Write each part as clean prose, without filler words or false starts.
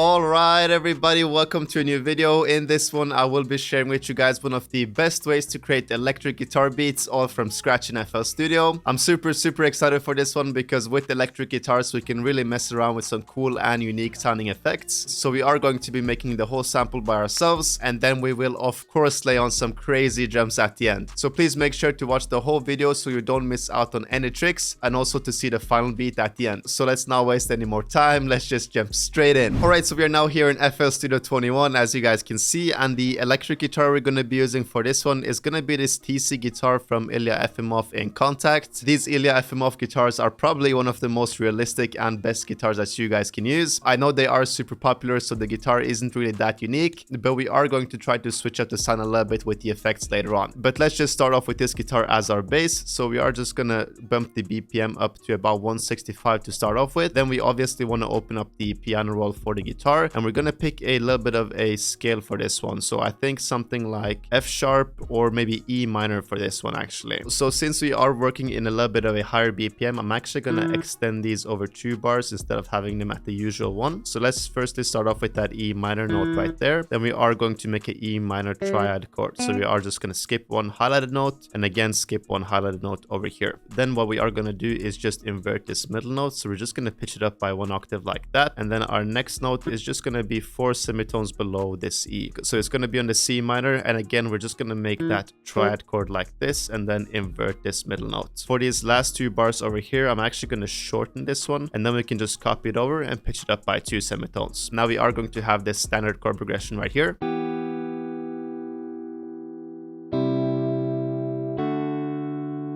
Alright everybody, welcome to a new video. In this one I will be sharing with you guys one of the best ways to create electric guitar beats all from scratch in FL Studio. I'm super excited for this one because with electric guitars we can really mess around with some cool and unique sounding effects. So we are going to be making the whole sample by ourselves, and then we will of course lay on some crazy drums at the end. So please make sure to watch the whole video so you don't miss out on any tricks, and also to see the final beat at the end. So let's not waste any more time, let's just jump straight in. Alright, so we are now here in FL Studio 21 as you guys can see, and the electric guitar we're going to be using for this one is going to be this TC guitar from Ilya Efimov in Contact. These Ilya Efimov guitars are probably one of the most realistic and best guitars that you guys can use. I know they are super popular, so the guitar isn't really that unique, but we are going to try to switch up the sound a little bit with the effects later on. But let's just start off with this guitar as our base. So we are just gonna bump the BPM up to about 165 to start off with. Then we obviously want to open up the piano roll for the guitar, and we're gonna pick a little bit of a scale for this one. So I think something like F sharp or maybe E minor for this one actually. So since we are working in a little bit of a higher BPM, I'm actually gonna extend these over 2 bars instead of having them at the usual one. So let's firstly start off with that E minor note right there. Then we are going to make an E minor triad chord. So we are just gonna skip one highlighted note and again skip one highlighted note over here. Then what we are gonna do is just invert this middle note. So we're just gonna pitch it up by 1 octave like that. And then our next note is just gonna be 4 semitones below this E. So it's gonna be on the C minor, and again we're just gonna make that triad chord like this and then invert this middle note. For these last 2 bars over here, I'm actually gonna shorten this one, and then we can just copy it over and pitch it up by 2 semitones. Now we are going to have this standard chord progression right here.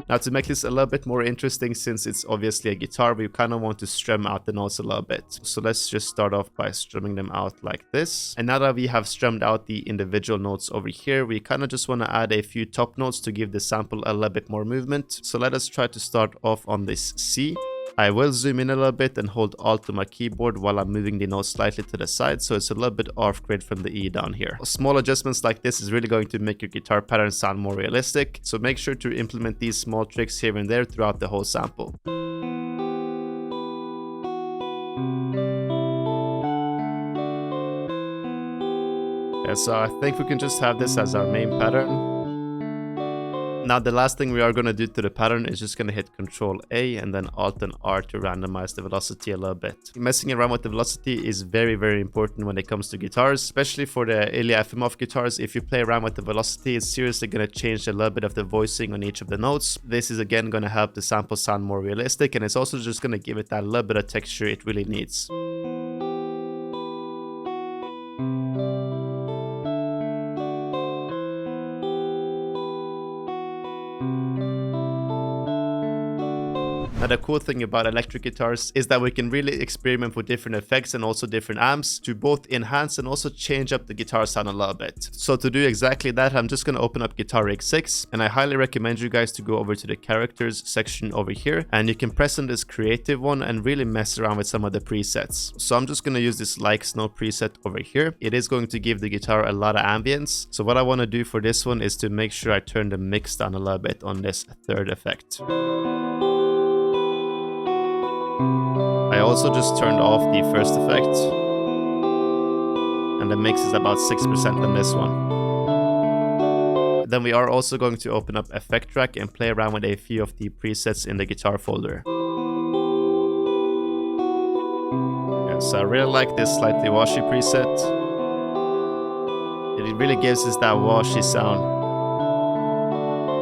Now to make this a little bit more interesting, since it's obviously a guitar, we kind of want to strum out the notes a little bit. So let's just start off by strumming them out like this. And now that we have strummed out the individual notes over here, we kind of just want to add a few top notes to give the sample a little bit more movement. So let us try to start off on this C. I will zoom in a little bit and hold Alt on my keyboard while I'm moving the note slightly to the side, so it's a little bit off grid from the E down here. Small adjustments like this is really going to make your guitar pattern sound more realistic, so make sure to implement these small tricks here and there throughout the whole sample. Yeah, so I think we can just have this as our main pattern. Now the last thing we are going to do to the pattern is just going to hit Ctrl A and then Alt and R to randomize the velocity a little bit. Messing around with the velocity is very important when it comes to guitars, especially for the Ilya Efimov guitars. If you play around with the velocity, it's seriously going to change a little bit of the voicing on each of the notes. This is again going to help the sample sound more realistic, and it's also just going to give it that little bit of texture it really needs. Now the cool thing about electric guitars is that we can really experiment with different effects and also different amps to both enhance and also change up the guitar sound a little bit. So to do exactly that, I'm just going to open up Guitar Rig 6, and I highly recommend you guys to go over to the characters section over here, and you can press on this creative one and really mess around with some of the presets. So I'm just going to use this Like Snow preset over here. It is going to give the guitar a lot of ambience. So what I want to do for this one is to make sure I turn the mix down a little bit on this third effect. I also just turned off the first effect, and the mix is about 6% on this one. Then we are also going to open up Effect Track and play around with a few of the presets in the guitar folder. Yeah, so I really like this slightly washy preset. It really gives us that washy sound.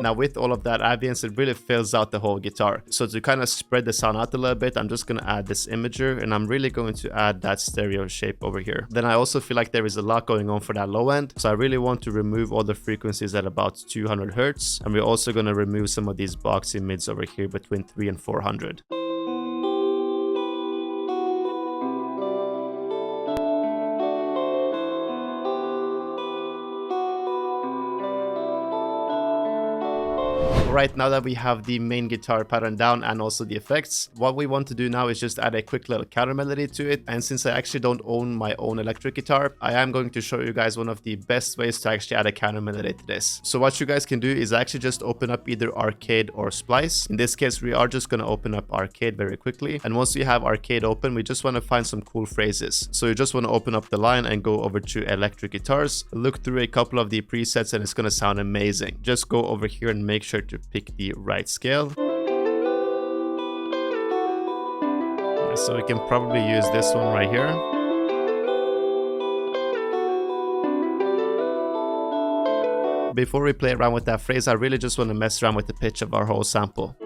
Now with all of that ambience, it really fills out the whole guitar. So to kind of spread the sound out a little bit, I'm just going to add this imager, and I'm really going to add that stereo shape over here. Then I also feel like there is a lot going on for that low end, so I really want to remove all the frequencies at about 200 Hertz, and we're also going to remove some of these boxy mids over here between 300 and 400. Alright, now that we have the main guitar pattern down and also the effects, what we want to do now is just add a quick little counter melody to it. And since I actually don't own my own electric guitar, I am going to show you guys one of the best ways to actually add a counter melody to this. So what you guys can do is actually just open up either Arcade or Splice. In this case, we are just going to open up Arcade very quickly. And once we have Arcade open, we just want to find some cool phrases. So you just want to open up the line and go over to electric guitars, look through a couple of the presets, and it's going to sound amazing. Just go over here and make sure to pick the right scale. So we can probably use this one right here. Before we play around with that phrase, I really just want to mess around with the pitch of our whole sample.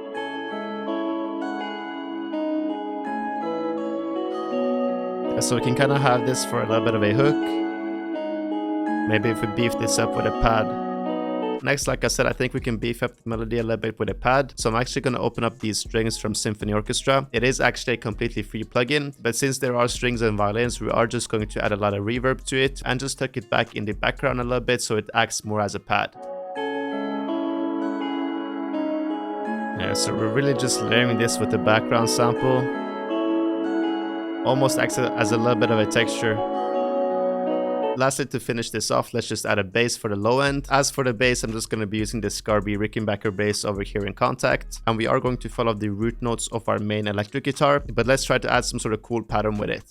So we can kind of have this for a little bit of a hook. Maybe if we beef this up with a pad. Next, like I said, I think we can beef up the melody a little bit with a pad. So I'm actually going to open up these strings from Symphony Orchestra. It is actually a completely free plugin, but since there are strings and violins, we are just going to add a lot of reverb to it and just tuck it back in the background a little bit so it acts more as a pad. Yeah, so we're really just layering this with the background sample. Almost acts as a little bit of a texture. Lastly, to finish this off, let's just add a bass for the low end. As for the bass, I'm just going to be using the Scarby Rickenbacker bass over here in Contact. And we are going to follow the root notes of our main electric guitar, but let's try to add some sort of cool pattern with it.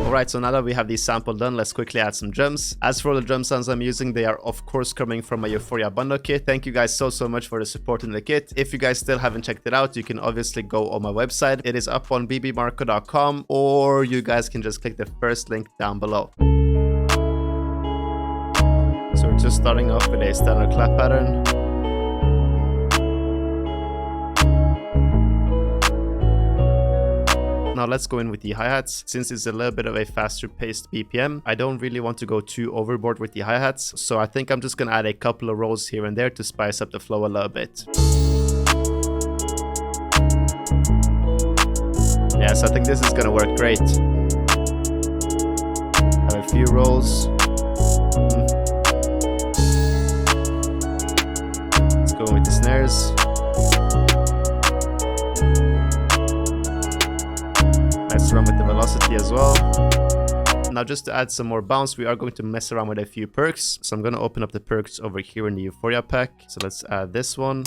Alright, so now that we have the sample done, let's quickly add some drums. As for the drum sounds I'm using, they are of course coming from my Euphoria bundle kit. Thank you guys so much for the support in the kit. If you guys still haven't checked it out, you can obviously go on my website. It is up on BBMarko.com, or you guys can just click the first link down below. So we're just starting off with a standard clap pattern. Now let's go in with the hi-hats. Since it's a little bit of a faster paced BPM, I don't really want to go too overboard with the hi-hats, so I think I'm just gonna add a couple of rolls here and there to spice up the flow a little bit. Yeah, so I think this is gonna work great. Have a few rolls. Let's go with the snares. Mess around with the velocity as well. Now just to add some more bounce, we are going to mess around with a few perks. So I'm going to open up the perks over here in the Euphoria pack. So let's add this one.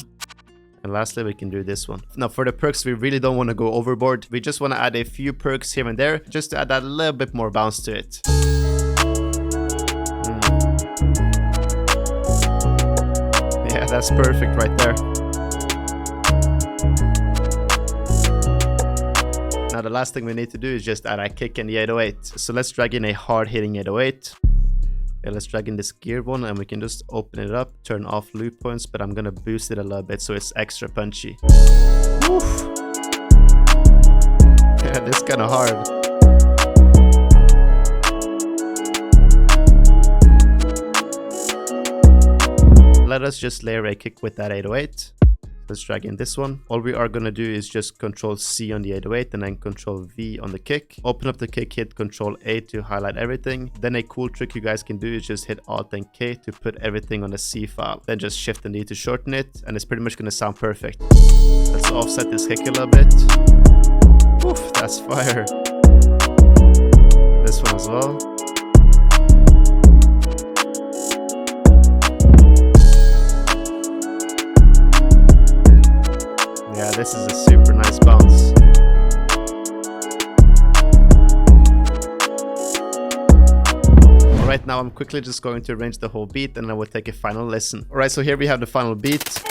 And lastly, we can do this one. Now for the perks, we really don't want to go overboard. We just want to add a few perks here and there, just to add that little bit more bounce to it. Yeah, that's perfect right there. Now the last thing we need to do is just add a kick in the 808. So let's drag in a hard hitting 808. Okay, let's drag in this gear one and we can just open it up, turn off loop points, but I'm gonna boost it a little bit so it's extra punchy. Oof. Yeah, this is kind of hard. Let us just layer a kick with that 808. Let's drag in this one. All we are going to do is just Control C on the 808 and then Control V on the kick. Open up the kick, hit Control A to highlight everything. Then a cool trick you guys can do is just hit Alt and K to put everything on the C file. Then just Shift and D to shorten it, and it's pretty much going to sound perfect. Let's offset this kick a little bit. Oof, that's fire. This one as well. Yeah, this is a super nice bounce. Alright, now I'm quickly just going to arrange the whole beat and then we'll take a final listen. Alright, so here we have the final beat.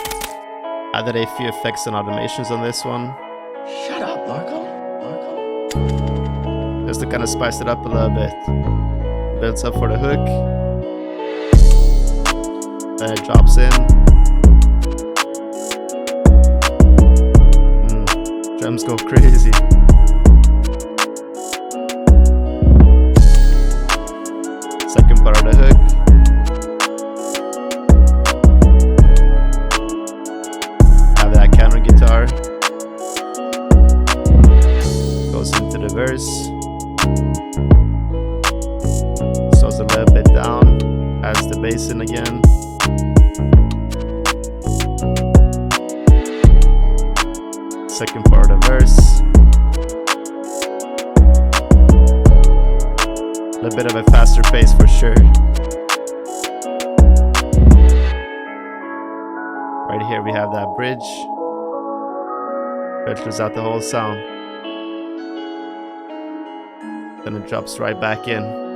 Added a few effects and automations on this one. Shut up, Marko. Just to kind of spice it up a little bit. Builds up for the hook. Then it drops in. Drums go crazy. Second part of the hook. Have that counter guitar. verse. Slows a little bit down, adds the bass in again. Second part of the verse. A little bit of a faster pace for sure. Right here we have that bridge. Filters out the whole sound. Then it drops right back in.